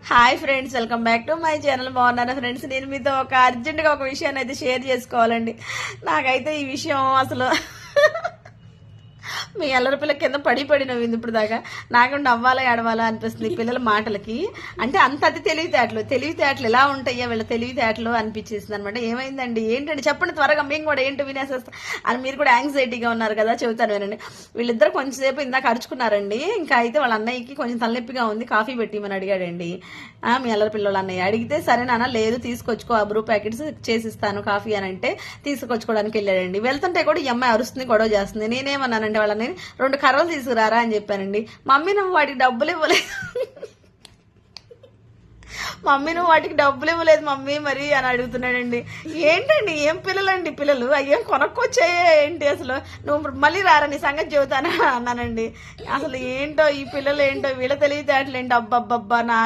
Hi friends, welcome back to my channel. బాగున్నారా friends? నేను మీతో అర్జెంటుగా ఒక విషయాన్ని అయితే షేర్ చేసుకోవాలండి. నాకైతే ఈ విషయం అసలు మీ అల్లరి పిల్ల కింద పడి నవ్వింది ఇప్పుడు దాకా. నాకు నవ్వాలా ఏడవాలా అనిపిస్తుంది పిల్లల మాటలకి. అంటే అంత అతి తెలివితేటలు ఎలా ఉంటాయో వీళ్ళ తెలివితేటలు అనిపించేసింది అనమాట. ఏమైందండి, ఏంటండి చెప్పండి త్వరగా, మేము కూడా ఏంటో వినేసేస్తాం అని. మీరు కూడా యాంగ్జైటీగా ఉన్నారు కదా, చెబుతాను వినండి. వీళ్ళిద్దరు కొంచెంసేపు ఇందాక అరుచుకున్నారండి. ఇంకా అయితే వాళ్ళ అన్నయ్యకి కొంచెం తలనొప్పిగా ఉంది, కాఫీ పెట్టిమని అడిగాడండి మీ అల్లరి పిల్లల అన్నయ్య. అడిగితే సరే నాన్న లేదు తీసుకొచ్చుకో, ఆ బ్రూ ప్యాకెట్స్ చేసిస్తాను కాఫీ అని అంటే తీసుకొచ్చుకోవడానికి వెళ్ళాడండి. వెళ్తుంటే కూడా ఈ అమ్మాయి అరుస్తుంది, గొడవ చేస్తుంది. నేనేమన్నానంటే వాళ్ళని 2 కర్రలు తీసుకురారా అని చెప్పానండి. మమ్మీ నువ్వు వాటికి డబ్బులు ఇవ్వలేదు మమ్మీ మరి అని అడుగుతున్నాడండి. ఏంటండి ఏం పిల్లలండి పిల్లలు, అయ్యేం కొనుక్కొచ్చాయే ఏంటి అసలు, నువ్వు మళ్ళీ రారా నీ సంగతి చెబుతానా అన్నానండి. అసలు ఏంటో ఈ పిల్లలు ఏంటో, వీళ్ళ తెలివితేటలు ఏంటో, అబ్బబ్బబ్బా నాకు